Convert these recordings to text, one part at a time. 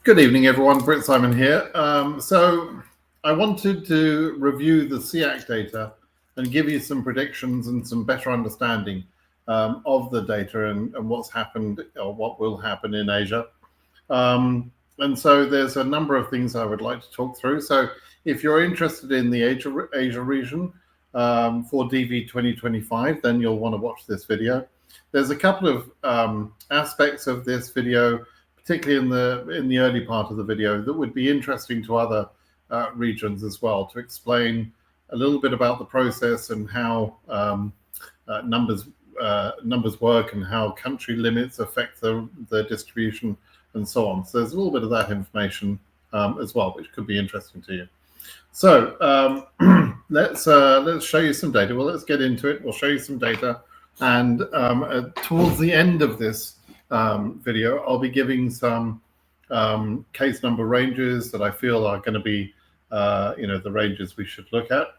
Good evening, everyone. BritSimon here. So I wanted to review the CEAC data and give you some predictions and some better understanding of the data and what's happened or what will happen in Asia. And so there's a number of things I would like to talk through. So if you're interested in the Asia region for DV2025, then you'll want to watch this video. There's a couple of aspects of this video, particularly in the early part of the video, that would be interesting to other regions as well, to explain a little bit about the process and how numbers work and how country limits affect the distribution and so on. So there's a little bit of that information as well, which could be interesting to you. So let's show you some data. Well, let's get into it. We'll show you some data, and towards the end of this video, I'll be giving some case number ranges that I feel are going to be, the ranges we should look at.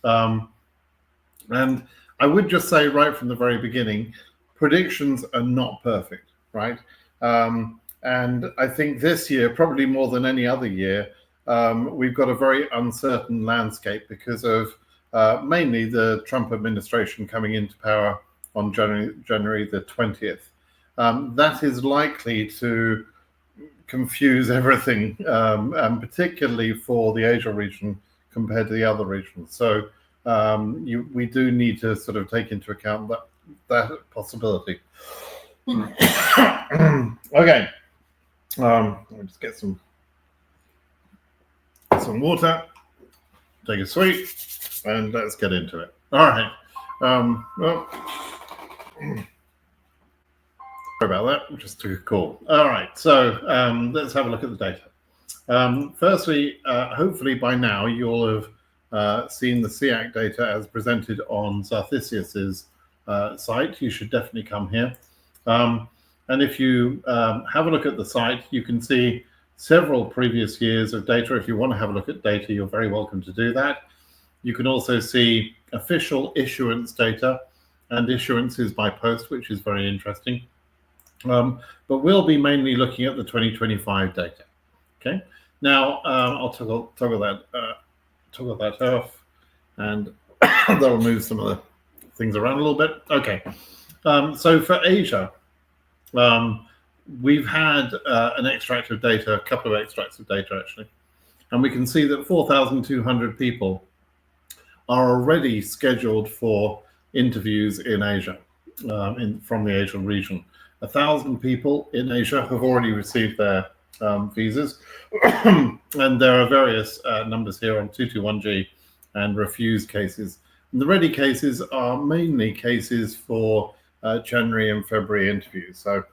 And I would just say right from the very beginning, predictions are not perfect, right? And I think this year, probably more than any other year, we've got a very uncertain landscape because of mainly the Trump administration coming into power on January the 20th. That is likely to confuse everything, and particularly for the Asia region compared to the other regions. So we do need to sort of take into account that possibility. Okay, let me just get some water, take a sweet, and let's get into it. All right. Well, sorry about that, just took a call. All right, so let's have a look at the data. Firstly, hopefully by now you'll have seen the CEAC data as presented on Zarthisius's site. You should definitely come here. And if you have a look at the site, you can see several previous years of data. If you want to have a look at data, you're very welcome to do that. You can also see official issuance data and issuances by post, which is very interesting. But we'll be mainly looking at the 2025 data. Okay. Now I'll toggle that off, and that'll move some of the things around a little bit. Okay. So for Asia, we've had an extract of data, a couple of extracts of data actually, and we can see that 4,200 people are already scheduled for interviews in Asia, from the Asia region. 1,000 people in Asia have already received their visas, and there are various numbers here on 221G and refused cases. And the ready cases are mainly cases for January and February interviews. So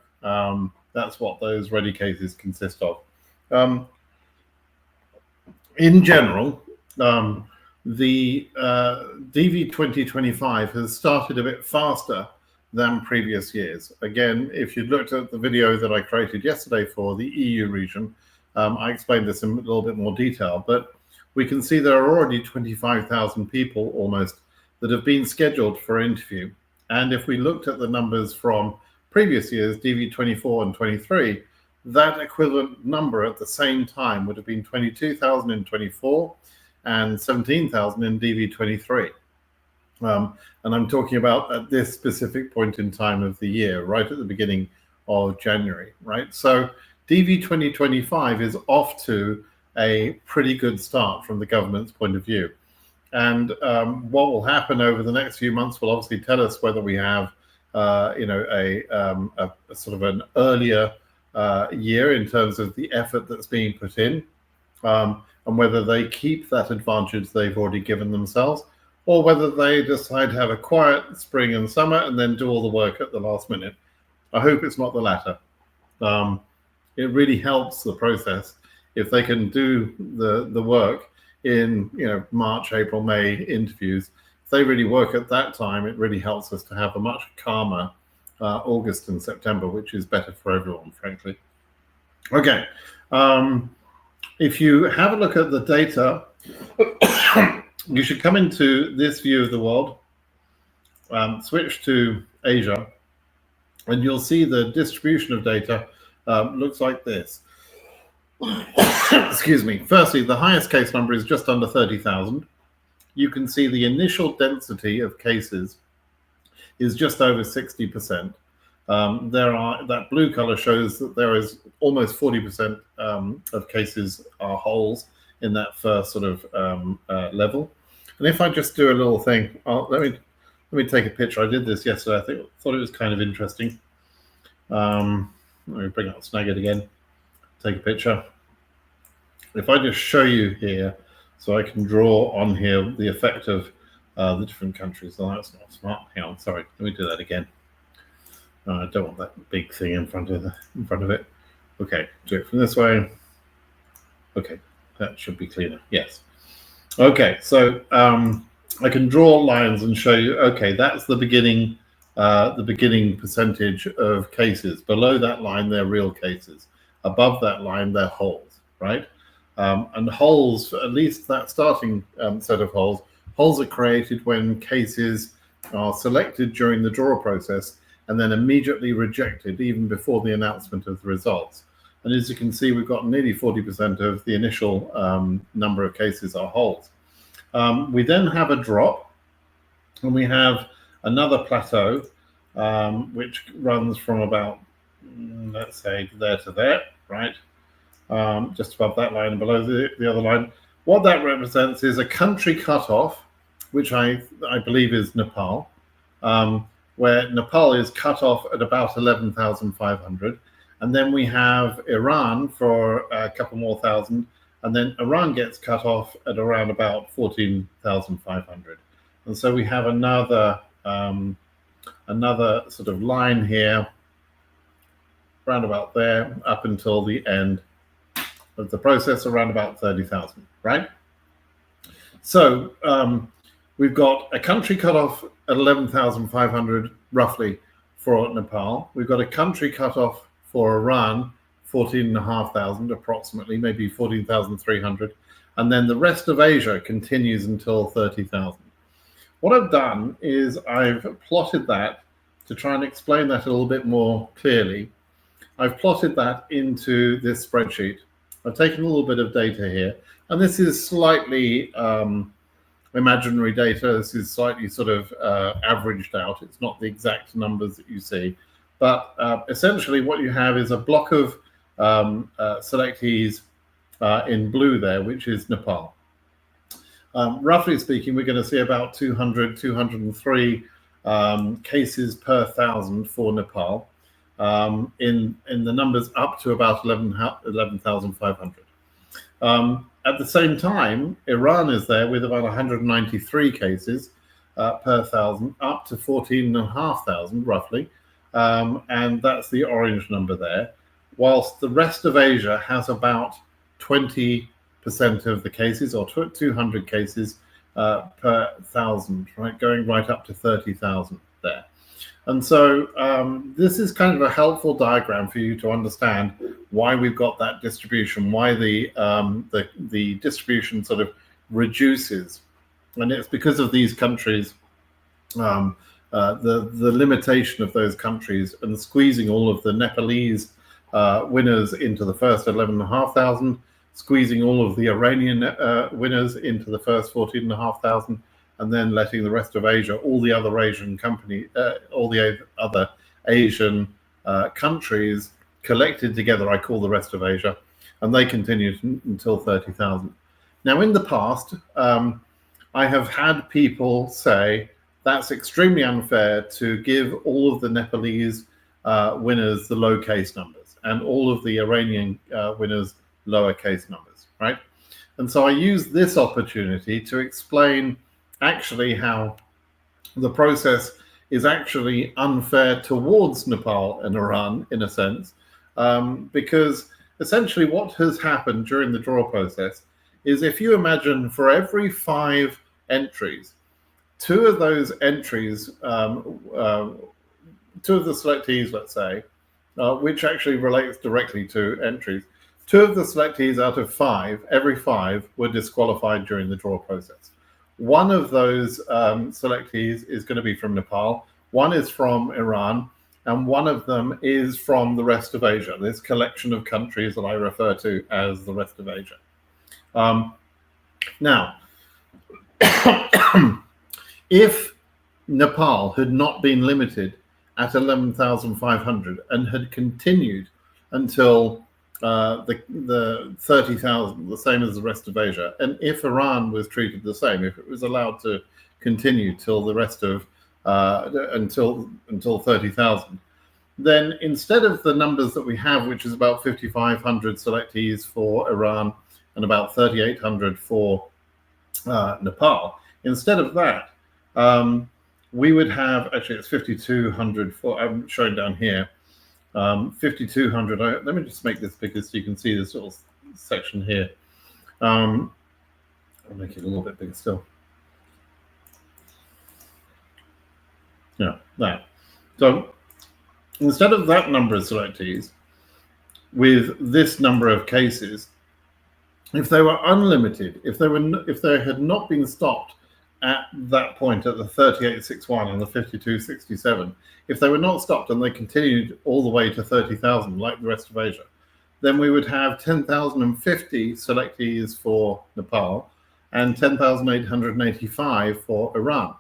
that's what those ready cases consist of. In general, the DV2025 has started a bit faster than previous years. Again, if you looked at the video that I created yesterday for the EU region, I explained this in a little bit more detail, but we can see there are already 25,000 people almost that have been scheduled for interview. And if we looked at the numbers from previous years, DV24 and 23, that equivalent number at the same time would have been 22,000 in 24 and 17,000 in DV23. And I'm talking about at this specific point in time of the year, right at the beginning of January, right? So DV 2025 is off to a pretty good start from the government's point of view. And what will happen over the next few months will obviously tell us whether we have, a sort of an earlier year in terms of the effort that's being put in, and whether they keep that advantage they've already given themselves, or whether they decide to have a quiet spring and summer and then do all the work at the last minute. I hope it's not the latter. It really helps the process if they can do the work in March, April, May interviews. If they really work at that time, it really helps us to have a much calmer August and September, which is better for everyone, frankly. Okay. If you have a look at the data, you should come into this view of the world, switch to Asia, and you'll see the distribution of data looks like this. Excuse me. Firstly, the highest case number is just under 30,000. You can see the initial density of cases is just over 60%. That blue color shows that there is almost 40% of cases are holes in that first sort of level. And if I just do a little thing, let me take a picture. I did this yesterday. Thought it was kind of interesting. Let me bring up Snagit again. Take a picture. If I just show you here, so I can draw on here the effect of the different countries. Oh, that's not smart. Hang on, sorry. Let me do that again. I don't want that big thing in front of it. Okay, do it from this way. Okay, that should be cleaner. Yes. Okay, so I can draw lines and show you. Okay, that's the beginning percentage of cases. Below that line, they're real cases. Above that line, they're holes, right? And holes, at least that starting set of holes are created when cases are selected during the draw process and then immediately rejected even before the announcement of the results. And as you can see, we've got nearly 40% of the initial number of cases are holes. We then have a drop, and we have another plateau, which runs from about, let's say, there to there, right? Just above that line and below the other line. What that represents is a country cutoff, which I believe is Nepal, where Nepal is cut off at about 11,500. And then we have Iran for a couple more thousand, and then Iran gets cut off at around about 14,500. And so we have another sort of line here, around about there, up until the end of the process, around about 30,000, right? So we've got a country cutoff at 11,500 roughly for Nepal. We've got a country cutoff for Iran, 14,500 approximately, maybe 14,300. And then the rest of Asia continues until 30,000. What I've done is I've plotted that to try and explain that a little bit more clearly. I've plotted that into this spreadsheet. I've taken a little bit of data here, and this is slightly imaginary data. This is slightly sort of averaged out. It's not the exact numbers that you see, but essentially what you have is a block of selectees in blue there, which is Nepal. Roughly speaking, we're going to see about 200, 203 cases per thousand for Nepal, in the numbers up to about 11,500. At the same time, Iran is there with about 193 cases per thousand, up to 14,500 roughly, and that's the orange number there, whilst the rest of Asia has about 20% of the cases, or 200 cases per thousand, right, going right up to 30,000 there. And so this is kind of a helpful diagram for you to understand why we've got that distribution, why the distribution sort of reduces. And it's because of these countries, the limitation of those countries and squeezing all of the Nepalese winners into the first 11,500, squeezing all of the Iranian winners into the first 14,500, and then letting the rest of Asia, all the other Asian Asian countries collected together, I call the rest of Asia, and they continued until 30,000. Now, in the past, I have had people say that's extremely unfair to give all of the Nepalese winners the low case numbers and all of the Iranian winners lower case numbers, right? And so I use this opportunity to explain actually how the process is actually unfair towards Nepal and Iran in a sense, because essentially what has happened during the draw process is, if you imagine for every 5 entries, 2 of those entries, 2 of the selectees, let's say, which actually relates directly to entries, 2 of the selectees out of 5, every 5 were disqualified during the draw process. One of those selectees is going to be from Nepal, one is from Iran, and one of them is from the rest of Asia, this collection of countries that I refer to as the rest of Asia. Now, if Nepal had not been limited at 11,500 and had continued until the 30,000, the same as the rest of Asia, and if Iran was treated the same, if it was allowed to continue till the rest of until 30,000, then instead of the numbers that we have, which is about 5,500 selectees for Iran and about 3,800 for Nepal, instead of that, we would have, actually it's 5,200 for, I'm showing down here, 5,200. Let me just make this bigger so you can see this little section here. I'll make it a little bit bigger still. Yeah, that. So instead of that number of selectees, with this number of cases, if they were unlimited, if they had not been stopped at that point at the 3861 and the 5267, if they were not stopped and they continued all the way to 30,000 like the rest of Asia, then we would have 10,050 selectees for Nepal and 10,885 for Iran.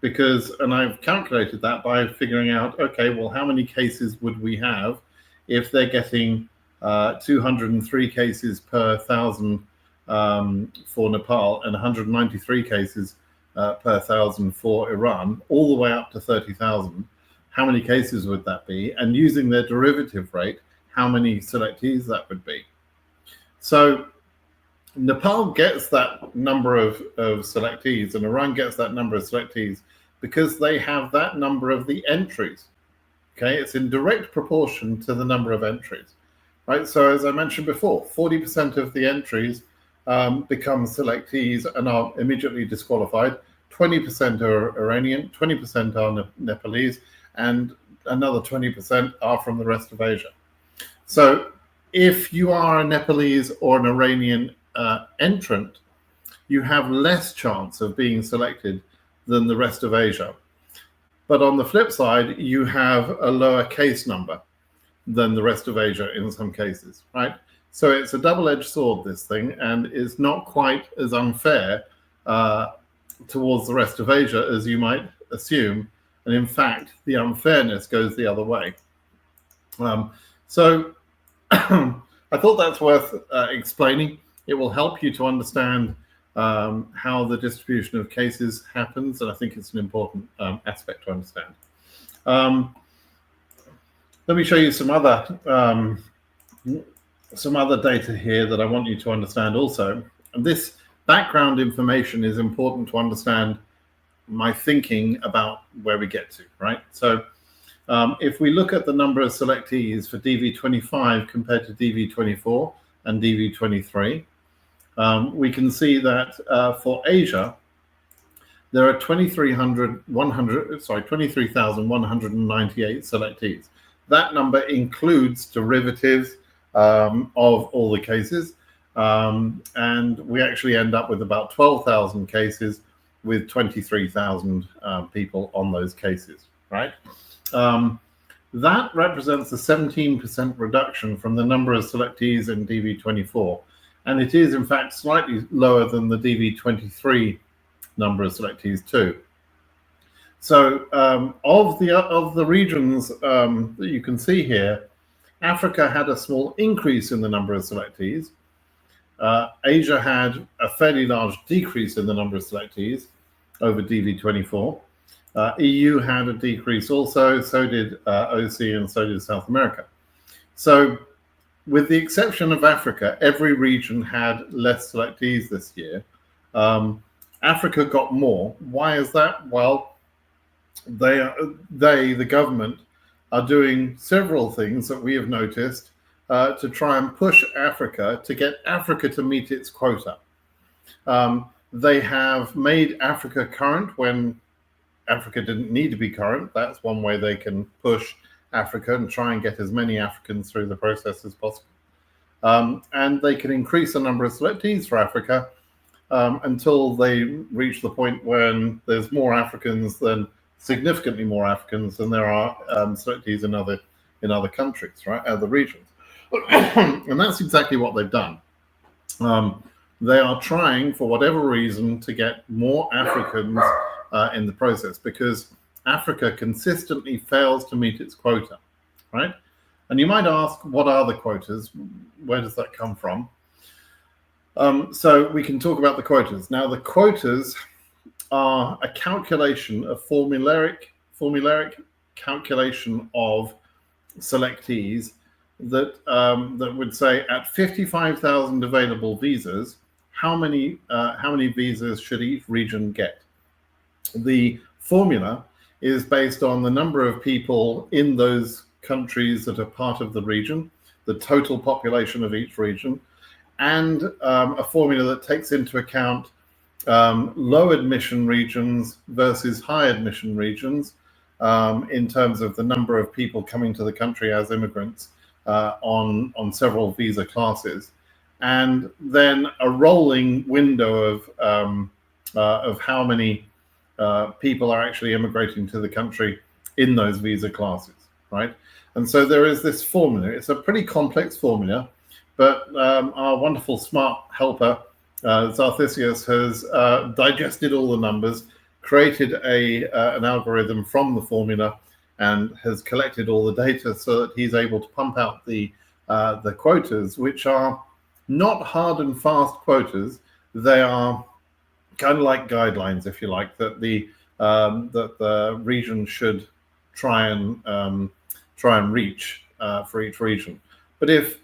Because, and I've calculated that by figuring out, okay, well, how many cases would we have if they're getting 203 cases per 1,000 for Nepal and 193 cases per 1,000 for Iran, all the way up to 30,000. How many cases would that be? And using their derivative rate, how many selectees that would be? So Nepal gets that number of selectees and Iran gets that number of selectees because they have that number of the entries. Okay, it's in direct proportion to the number of entries, right? So as I mentioned before, 40% of the entries become selectees and are immediately disqualified. 20% are Iranian, 20% are Nepalese, and another 20% are from the rest of Asia. So if you are a Nepalese or an Iranian entrant, you have less chance of being selected than the rest of Asia. But on the flip side, you have a lower case number than the rest of Asia in some cases, right? So it's a double-edged sword, this thing, and it's not quite as unfair towards the rest of Asia as you might assume. And in fact, the unfairness goes the other way. So I thought that's worth explaining. It will help you to understand how the distribution of cases happens, and I think it's an important aspect to understand. Let me show you some other data here that I want you to understand also. And this background information is important to understand my thinking about where we get to, right? So if we look at the number of selectees for DV25 compared to DV24 and DV23, we can see that for Asia, there are 23,198 selectees. That number includes derivatives of all the cases, and we actually end up with about 12,000 cases with 23,000 people on those cases, right? That represents a 17% reduction from the number of selectees in DV24. And it is, in fact, slightly lower than the DV23 number of selectees too. So of the regions that you can see here, Africa had a small increase in the number of selectees. Asia had a fairly large decrease in the number of selectees over DV24. EU had a decrease also, so did OC, and so did South America. So with the exception of Africa, every region had less selectees this year. Africa got more. Why is that? Well, the government, are doing several things that we have noticed to try and push Africa to get Africa to meet its quota. They have made Africa current when Africa didn't need to be current. That's one way they can push Africa and try and get as many Africans through the process as possible. And they can increase the number of selectees for Africa until they reach the point when there's more Africans than significantly more Africans than there are selectees in other countries, right, other regions. And that's exactly what they've done. They are trying, for whatever reason, to get more Africans in the process, because Africa consistently fails to meet its quota, right? And you might ask, what are the quotas? Where does that come from? So we can talk about the quotas. Now, the quotas are a calculation, a formulaic calculation of selectees that that would say at 55,000 available visas, how many visas should each region get? The formula is based on the number of people in those countries that are part of the region, the total population of each region, and a formula that takes into account low admission regions versus high admission regions in terms of the number of people coming to the country as immigrants on several visa classes, and then a rolling window of how many people are actually immigrating to the country in those visa classes, right? And so there is this formula. It's a pretty complex formula, but our wonderful smart helper, Zarthisius, has digested all the numbers, created an algorithm from the formula, and has collected all the data so that he's able to pump out the quotas, which are not hard and fast quotas. They are kind of like guidelines, if you like, that the region should try and reach for each region. But if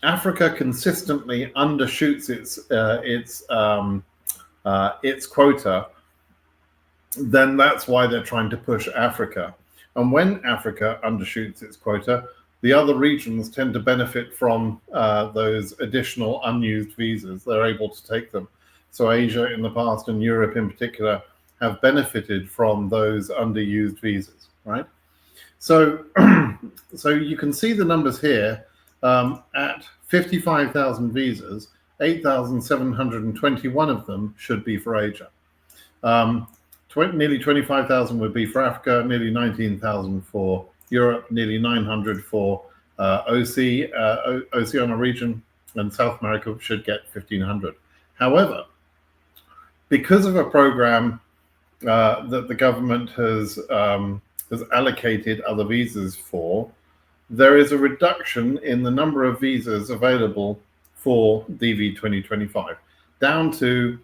Africa consistently undershoots its quota, then that's why they're trying to push Africa. And when Africa undershoots its quota, the other regions tend to benefit from those additional unused visas. They're able to take them. So Asia in the past and Europe in particular have benefited from those underused visas, right? So, so you can see the numbers here. At 55,000 visas, 8,721 of them should be for Asia. Nearly 25,000 would be for Africa, nearly 19,000 for Europe, nearly 900 for Oceania region, and South America should get 1,500. However, because of a program that the government has allocated other visas for, there is a reduction in the number of visas available for DV2025, down to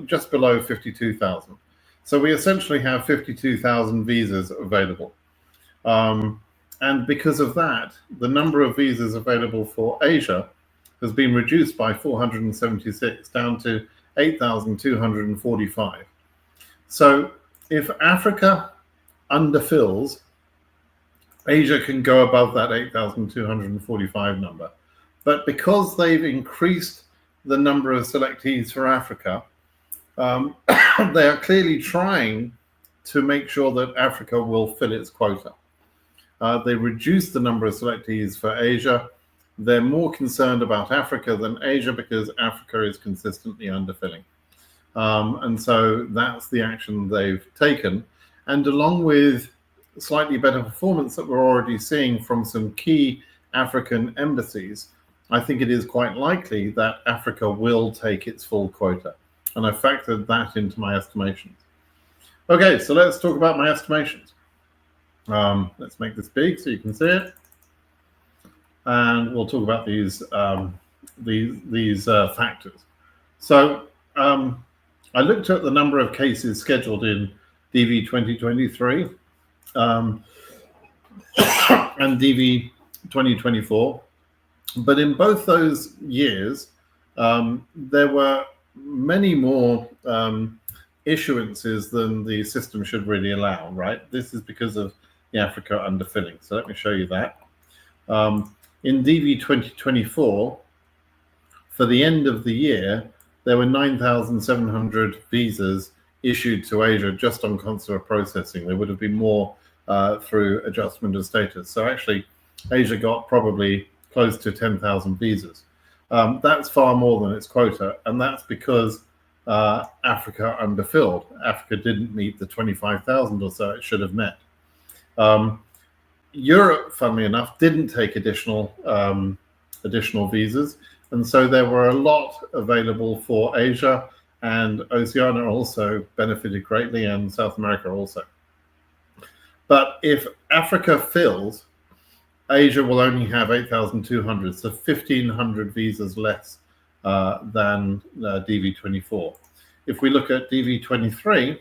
just below 52,000. So we essentially have 52,000 visas available. And because of that, the number of visas available for Asia has been reduced by 476, down to 8,245. So if Africa underfills, Asia can go above that 8,245 number. But because they've increased the number of selectees for Africa, they are clearly trying to make sure that Africa will fill its quota. They reduced the number of selectees for Asia. They're more concerned about Africa than Asia because Africa is consistently underfilling. And so that's the action they've taken. And along with slightly better performance that we're already seeing from some key African embassies, I think it is quite likely that Africa will take its full quota. And I factored that into my estimations. Okay, so let's talk about my estimations. Let's make this big so you can see it. And we'll talk about these factors. So I looked at the number of cases scheduled in DV 2023 and DV 2024. But in both those years, there were many more issuances than the system should really allow, right? This is because of the Africa underfilling. So let me show you that. In DV 2024, for the end of the year, there were 9,700 visas issued to Asia just on consular processing. There would have been more through adjustment of status. So actually, Asia got probably close to 10,000 visas. That's far more than its quota, and that's because Africa underfilled. Africa didn't meet the 25,000 or so it should have met. Europe, funnily enough, didn't take additional visas, and so there were a lot available for Asia, and Oceania also benefited greatly, and South America also. But if Africa fills, Asia will only have 8,200, so 1,500 visas less than DV24. If we look at DV23,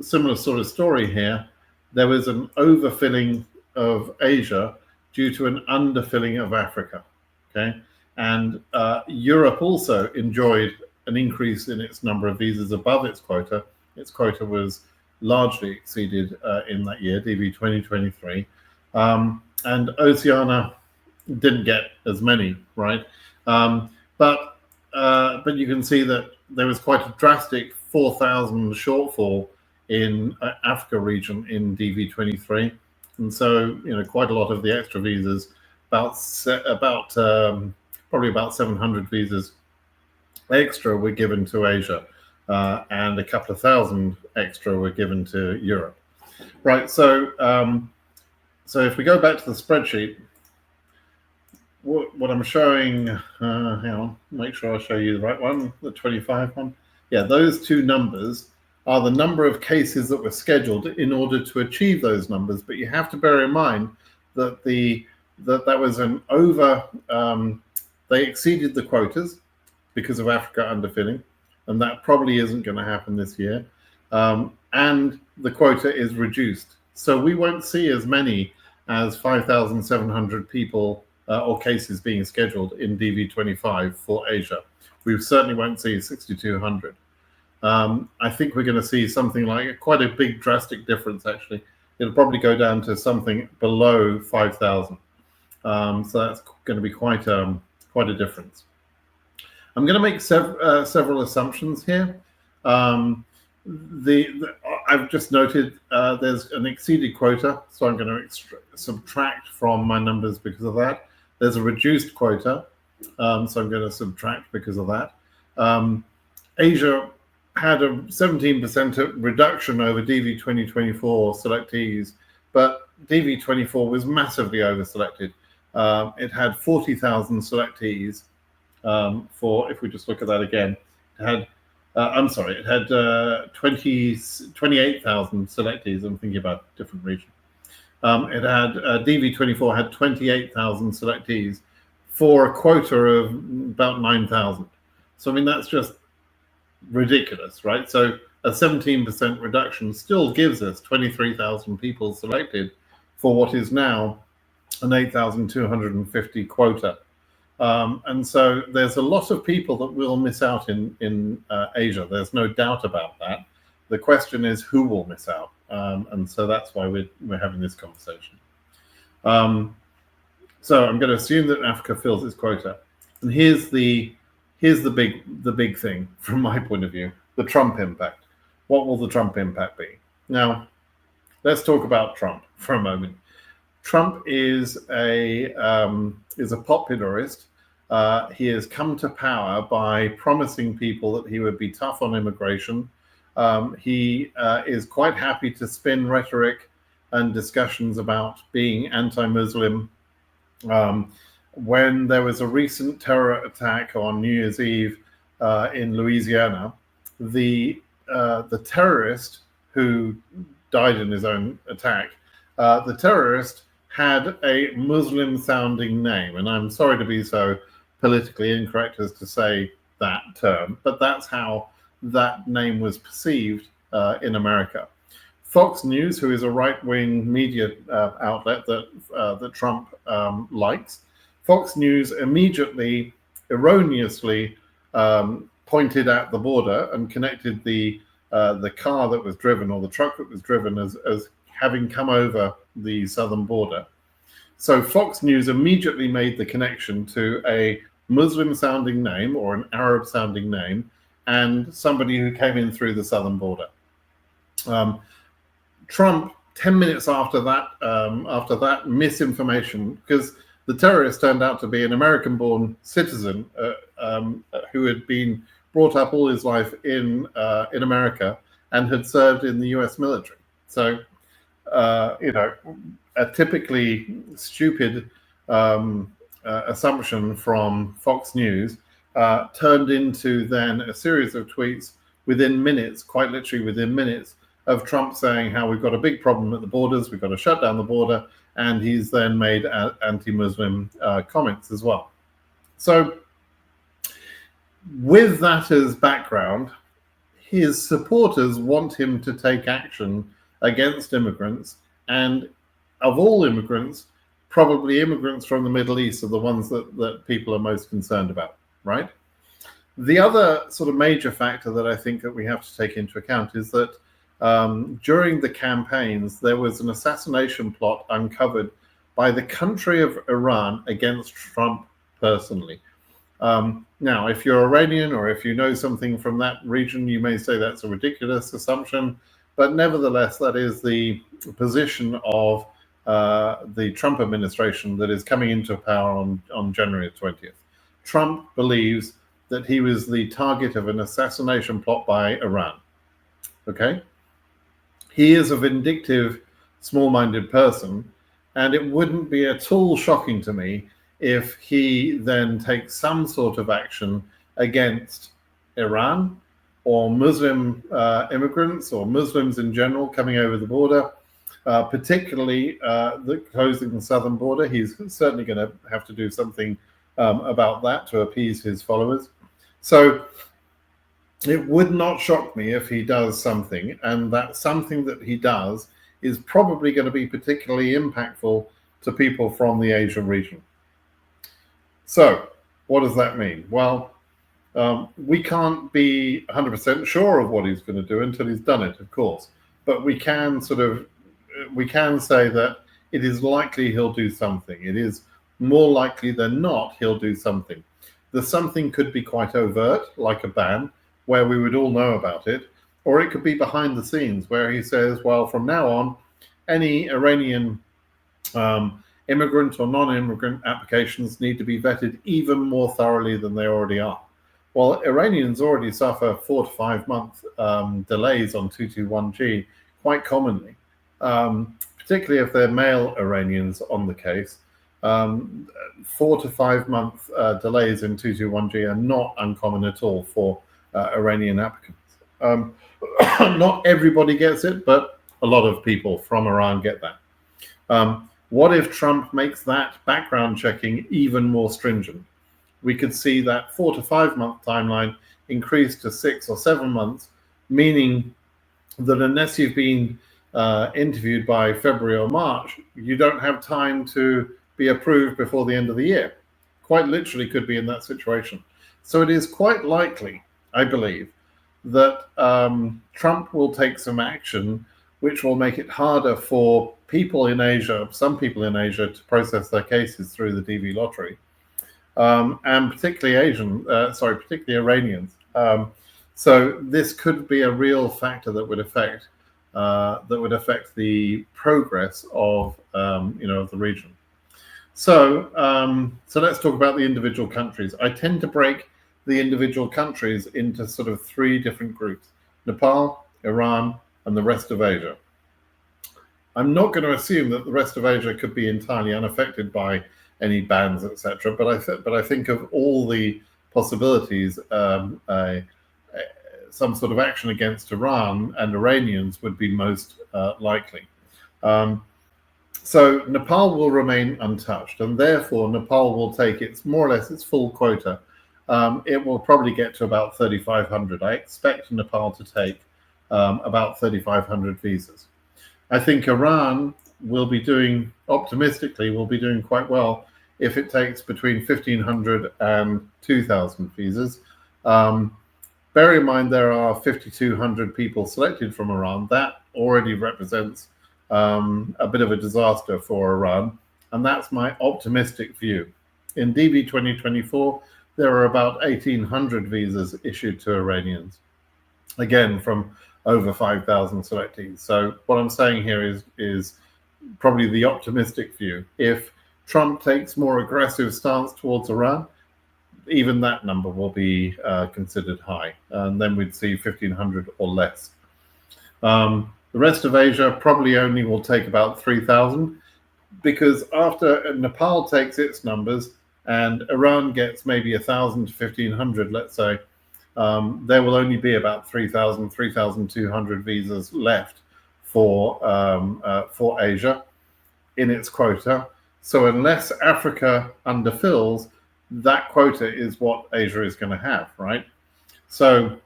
similar sort of story here. There was an overfilling of Asia due to an underfilling of Africa. Okay, and Europe also enjoyed an increase in its number of visas above its quota. Its quota was largely exceeded in that year, DV 2023, and Oceania didn't get as many, right? But you can see that there was quite a drastic 4,000 shortfall in Africa region in DV23, and so quite a lot of the extra visas, probably about 700 visas extra were given to Asia, and a couple of thousand extra were given to Europe. Right. So if we go back to the spreadsheet, what I'm showing, hang on, make sure I show you the right one, the 25 one. Yeah, those two numbers are the number of cases that were scheduled in order to achieve those numbers. But you have to bear in mind that that was an over, they exceeded the quotas because of Africa underfilling, and that probably isn't going to happen this year. And the quota is reduced. So we won't see as many as 5,700 people or cases being scheduled in DV25 for Asia. We certainly won't see 6,200. I think we're going to see something like quite a big drastic difference, actually. It'll probably go down to something below 5,000. So that's going to be quite a difference. I'm going to make several assumptions here. I've just noted there's an exceeded quota, so I'm going to subtract from my numbers because of that. There's a reduced quota, so I'm going to subtract because of that. Asia had a 17% reduction over DV 2024 selectees, but DV 24 was massively over-selected. It had 40,000 selectees for, if we just look at that again, it had, it had 28,000 selectees. I'm thinking about a different region. It had, DV24 had 28,000 selectees for a quota of about 9,000. So, I mean, that's just ridiculous, right? So a 17% reduction still gives us 23,000 people selected for what is now an 8,250 quota. And so there's a lot of people that will miss out in Asia. There's no doubt about that. The question is who will miss out, and so that's why we're having this conversation. So I'm going to assume that Africa fills its quota, and here's the big thing from my point of view: the Trump impact. What will the Trump impact be? Now, let's talk about Trump for a moment. Trump is a popularist. He has come to power by promising people that he would be tough on immigration. He is quite happy to spin rhetoric and discussions about being anti-Muslim. When there was a recent terror attack on New Year's Eve in Louisiana, the terrorist who died in his own attack, the terrorist had a Muslim-sounding name, and I'm sorry to be so politically incorrect as to say that term, but that's how that name was perceived in America. Fox News, who is a right-wing media outlet that Trump likes, Fox News immediately, erroneously pointed at the border and connected the car that was driven, or the truck that was driven, as having come over the southern border. So Fox News immediately made the connection to a Muslim-sounding name or an Arab-sounding name and somebody who came in through the southern border. Trump, 10 minutes after that misinformation, because The terrorist turned out to be an American-born citizen who had been brought up all his life in America and had served in the U.S. military. So, a typically stupid assumption from Fox News turned into then a series of tweets within minutes, quite literally within minutes, of Trump saying how we've got a big problem at the borders, we've got to shut down the border, and he's then made anti-Muslim comments as well. So with that as background, his supporters want him to take action against immigrants, and of all immigrants, probably immigrants from the Middle East are the ones that people are most concerned about, right? The other sort of major factor that I think that we have to take into account is that during the campaigns, there was an assassination plot uncovered by the country of Iran against Trump personally. Now, if you're Iranian or if you know something from that region, you may say that's a ridiculous assumption, but nevertheless, that is the position of the Trump administration that is coming into power on January 20th. Trump believes that he was the target of an assassination plot by Iran. Okay? He is a vindictive, small-minded person, and it wouldn't be at all shocking to me if he then takes some sort of action against Iran or Muslim immigrants or Muslims in general coming over the border, particularly closing the southern border. He's certainly going to have to do something about that to appease his followers. So it would not shock me if he does something, and that something that he does is probably going to be particularly impactful to people from the Asia region. So what does that mean? Well, we can't be 100% sure of what he's going to do until he's done it, of course. But we can say that it is likely he'll do something. It is more likely than not he'll do something. The something could be quite overt, like a ban, where we would all know about it, or it could be behind the scenes, where he says, well, from now on, any Iranian immigrant or non-immigrant applications need to be vetted even more thoroughly than they already are. Well, Iranians already suffer 4 to 5 month delays on 221G quite commonly, particularly if they're male Iranians on the case. 4 to 5 month delays in 221G are not uncommon at all for Iranian applicants. Not everybody gets it, but a lot of people from Iran get that. What if Trump makes that background checking even more stringent? We could see that 4 to 5 month timeline increase to 6 or 7 months, meaning that unless you've been interviewed by February or March, you don't have time to be approved before the end of the year. Quite literally could be in that situation. So it is quite likely, I believe, that Trump will take some action which will make it harder for people in Asia, some people in Asia, to process their cases through the DV lottery, and particularly particularly Iranians. So this could be a real factor that would affect the progress of the region. So let's talk about the individual countries. I tend to break the individual countries into sort of 3 different groups: Nepal, Iran, and the rest of Asia. I'm not going to assume that the rest of Asia could be entirely unaffected by any bans, etc. But I think of all the possibilities, some sort of action against Iran and Iranians would be most likely. So Nepal will remain untouched, and therefore Nepal will take more or less its full quota. It will probably get to about 3,500. I expect Nepal to take about 3,500 visas. I think Iran will be doing quite well if it takes between 1,500 and 2,000 visas. Bear in mind there are 5,200 people selected from Iran. That already represents a bit of a disaster for Iran, and that's my optimistic view. In DV 2024, there are about 1,800 visas issued to Iranians, again from over 5,000 selectees. So what I'm saying here is probably the optimistic view. If Trump takes more aggressive stance towards Iran, even that number will be considered high, and then we'd see 1,500 or less. The rest of Asia probably only will take about 3,000, because after Nepal takes its numbers and Iran gets maybe 1,000 to 1,500, let's say, there will only be about 3,000, 3,200 visas left for Asia in its quota. So unless Africa underfills, that quota is what Asia is going to have, right? So,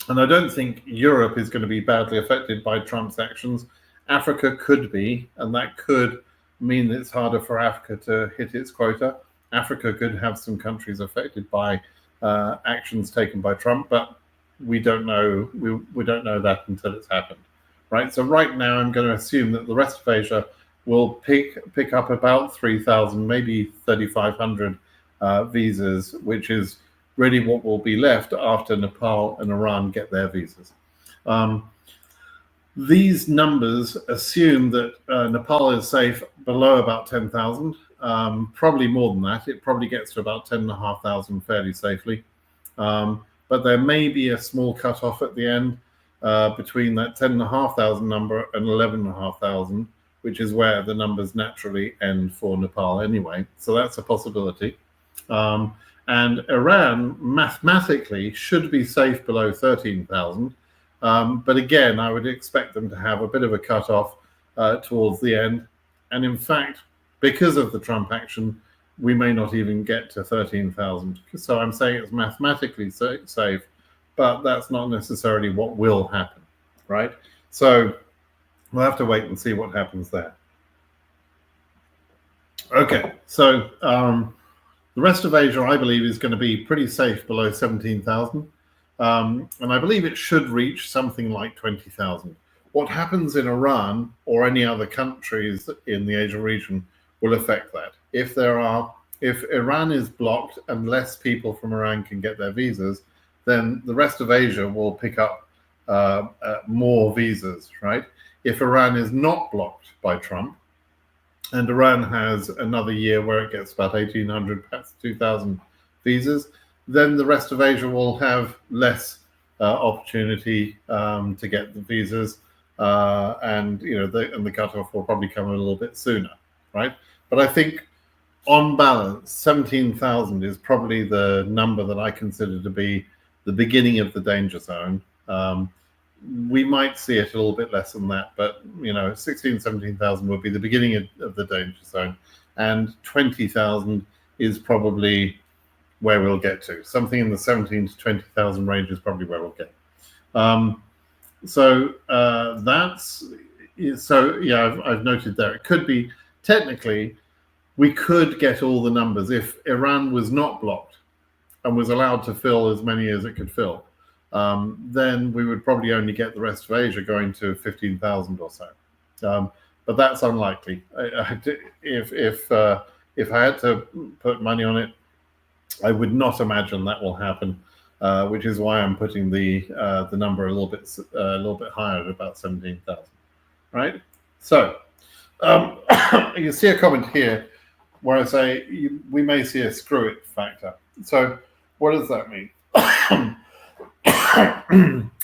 and I don't think Europe is going to be badly affected by Trump's actions. Africa could be, and that could mean it's harder for Africa to hit its quota. Africa could have some countries affected by actions taken by Trump, but we don't know. We don't know that until it's happened, right? So right now, I'm going to assume that the rest of Asia will pick up about 3,000, maybe 3,500 visas, which is really what will be left after Nepal and Iran get their visas. These numbers assume that Nepal is safe below about 10,000, probably more than that. It probably gets to about 10,500 fairly safely. But there may be a small cutoff at the end between that 10,500 number and 11,500, which is where the numbers naturally end for Nepal anyway. So that's a possibility. And Iran mathematically should be safe below 13,000. But again, I would expect them to have a bit of a cutoff towards the end. And in fact, because of the Trump action, we may not even get to 13,000. So I'm saying it's mathematically safe, but that's not necessarily what will happen, right? So we'll have to wait and see what happens there. Okay, so the rest of Asia, I believe, is going to be pretty safe below 17,000. And I believe it should reach something like 20,000. What happens in Iran or any other countries in the Asia region will affect that. If Iran is blocked and less people from Iran can get their visas, then the rest of Asia will pick up more visas, right? If Iran is not blocked by Trump, and Iran has another year where it gets about 1,800, perhaps 2,000 visas, then the rest of Asia will have less opportunity to get the visas, and the cutoff will probably come a little bit sooner, right? But I think, on balance, 17,000 is probably the number that I consider to be the beginning of the danger zone. We might see it a little bit less than that, but 16,000, 17,000 would be the beginning of the danger zone, and 20,000 is probably where we'll get to. Something in the 17,000 to 20,000 range is probably where we'll get. I've noted there. It could be, technically, we could get all the numbers if Iran was not blocked and was allowed to fill as many as it could fill. Then we would probably only get the rest of Asia going to 15,000 or so. But that's unlikely. If I had to put money on it, I would not imagine that will happen, which is why I'm putting the number a little bit higher at about 17,000. Right? So you see a comment here where I say we may see a screw it factor. So what does that mean?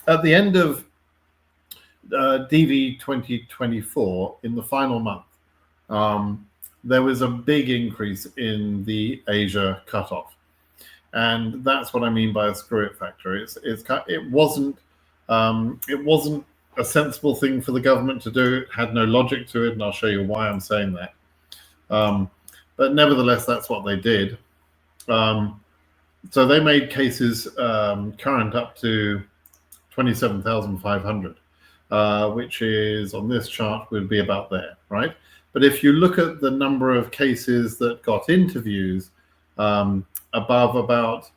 At the end of DV2024, in the final month, there was a big increase in the Asia cutoff, and that's what I mean by a screw it factor. It wasn't a sensible thing for the government to do. It had no logic to it, and I'll show you why I'm saying that. But nevertheless, that's what they did. So they made cases current up to 27,500, which is, on this chart, would be about there, right? But if you look at the number of cases that got interviews above about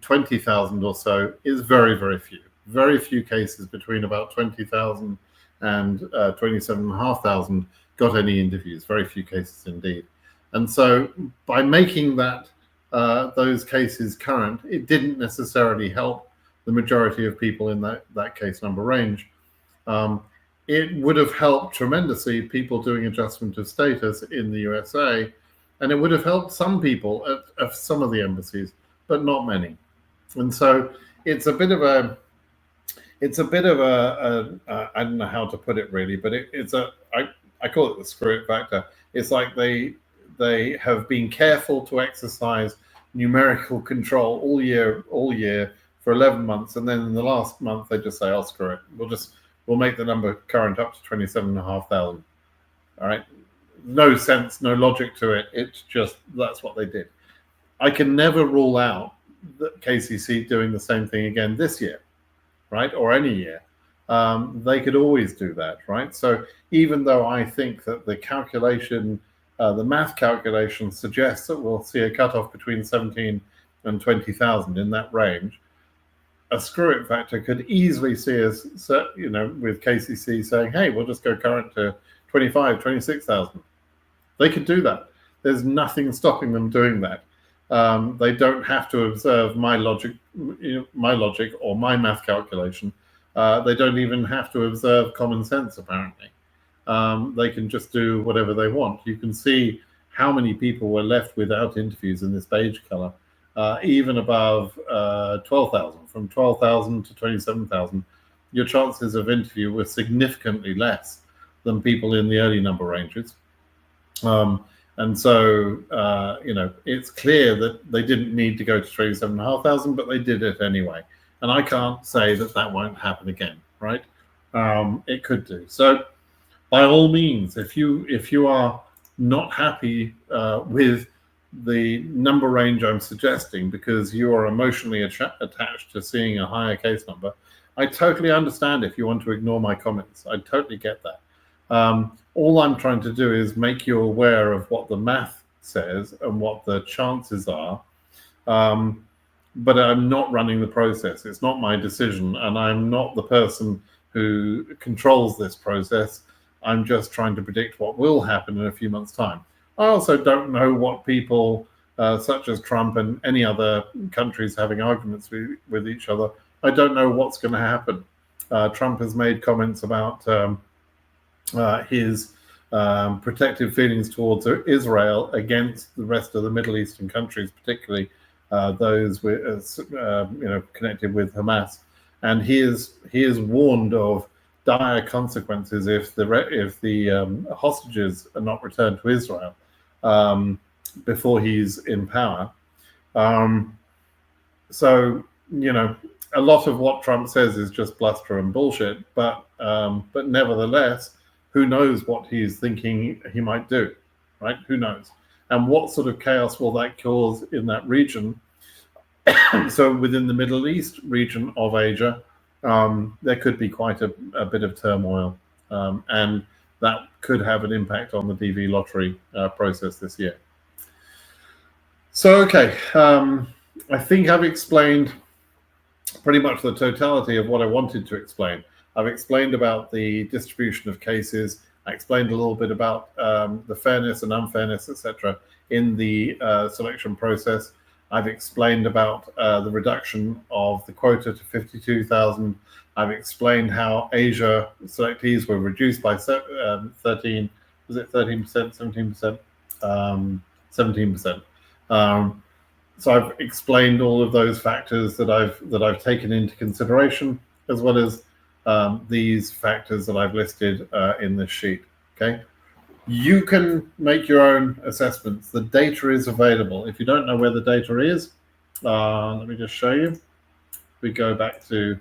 20,000 or so, is very, very few. Very few cases between about 20,000 and 27,500 got any interviews. Very few cases indeed. And so by making that those cases current, it didn't necessarily help the majority of people in that case number range. It would have helped tremendously people doing adjustment of status in the USA and it would have helped some people at some of the embassies, but not many. And so it's a bit of a I don't know how to put it really, but I call it the screw it factor. It's like they have been careful to exercise numerical control all year for 11 months, and then in the last month they just say, "Oh, screw it, we'll make the number current up to 27,500." All right, no sense, no logic to it. It's just that's what they did. I can never rule out that KCC doing the same thing again this year, right, or any year. They could always do that, right? So even though I think that the calculation, the math calculation suggests that we'll see a cutoff between 17 and 20,000 in that range, a screw it factor could easily see us, with KCC saying, "Hey, we'll just go current to 25, 26,000. They could do that. There's nothing stopping them doing that. They don't have to observe my logic or my math calculation. They don't even have to observe common sense, apparently. They can just do whatever they want. You can see how many people were left without interviews in this beige color, even above 12,000. From 12,000 to 27,000, your chances of interview were significantly less than people in the early number ranges. And so, it's clear that they didn't need to go to 27,500, but they did it anyway. And I can't say that that won't happen again, right? It could do. So, by all means, if you are not happy with the number range I'm suggesting because you are emotionally attached to seeing a higher case number, I totally understand if you want to ignore my comments. I totally get that. All I'm trying to do is make you aware of what the math says and what the chances are. But I'm not running the process. It's not my decision, and I'm not the person who controls this process. I'm just trying to predict what will happen in a few months' time. I also don't know what people such as Trump and any other countries having arguments with each other, I don't know what's going to happen. Trump has made comments about his protective feelings towards Israel against the rest of the Middle Eastern countries, particularly those with, connected with Hamas, and he is warned of dire consequences if the hostages are not returned to Israel before he's in power. So a lot of what Trump says is just bluster and bullshit, but nevertheless, who knows what he's thinking he might do, right? Who knows? And what sort of chaos will that cause in that region? So within the Middle East region of Asia, there could be quite a bit of turmoil, and that could have an impact on the DV lottery process this year. So, okay, I think I've explained pretty much the totality of what I wanted to explain. I've explained about the distribution of cases. I explained a little bit about the fairness and unfairness, etc., in the selection process. I've explained about the reduction of the quota to 52,000. I've explained how Asia selectees were reduced by 13%, 17%? 17%. So I've explained all of those factors that I've taken into consideration, as well as these factors that I've listed in this sheet. Okay, you can make your own assessments. The data is available. If you don't know where the data is, let me just show you. We go back to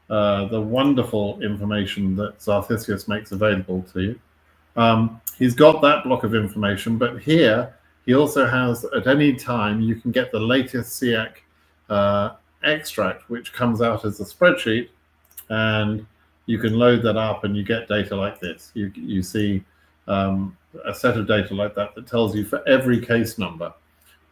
the wonderful information that Zarthisius makes available to you. He's got that block of information, but here he also has, at any time, you can get the latest CEAC extract, which comes out as a spreadsheet, and you can load that up and you get data like this. You see a set of data like that tells you for every case number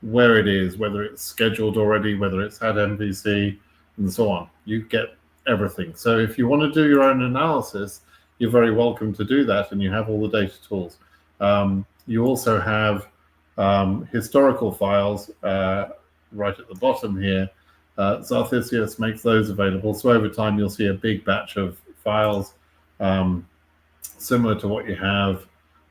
where it is, whether it's scheduled already, whether it's had MVC, and so on. You get everything. So if you want to do your own analysis, you're very welcome to do that, and you have all the data tools. You also have historical files right at the bottom here. Zarthisius makes those available. So over time, you'll see a big batch of files similar to what you have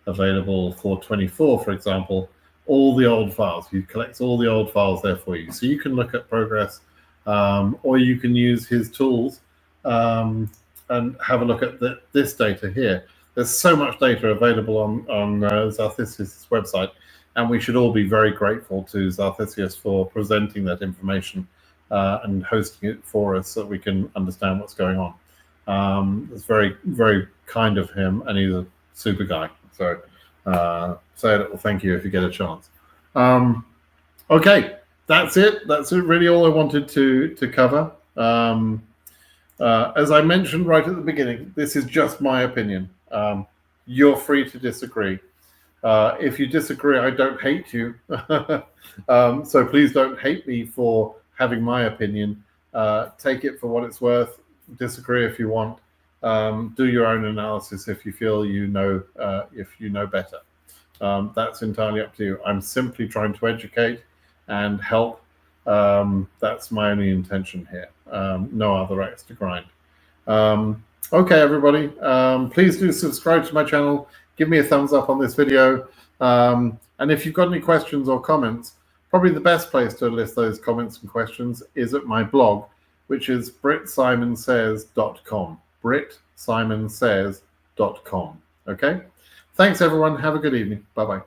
available for 24, for example, all the old files. He collects all the old files there for you. So you can look at progress, or you can use his tools and have a look at this data here. There's so much data available on Xarthisius' website, and we should all be very grateful to Xarthisius for presenting that information and hosting it for us so that we can understand what's going on. It's very, very kind of him, and he's a super guy. So say a little thank you if you get a chance. Okay, that's it. That's really all I wanted to cover. As I mentioned right at the beginning, this is just my opinion. You're free to disagree. If you disagree, I don't hate you. So please don't hate me for having my opinion. Take it for what it's worth. Disagree if you want. Do your own analysis if you feel you know better. That's entirely up to you. I'm simply trying to educate and help. That's my only intention here. No other axe to grind. Okay, everybody, please do subscribe to my channel. Give me a thumbs up on this video. And if you've got any questions or comments, probably the best place to list those comments and questions is at my blog, which is BritSimonSays.com. BritSimonSays.com. Okay? Thanks, everyone. Have a good evening. Bye-bye.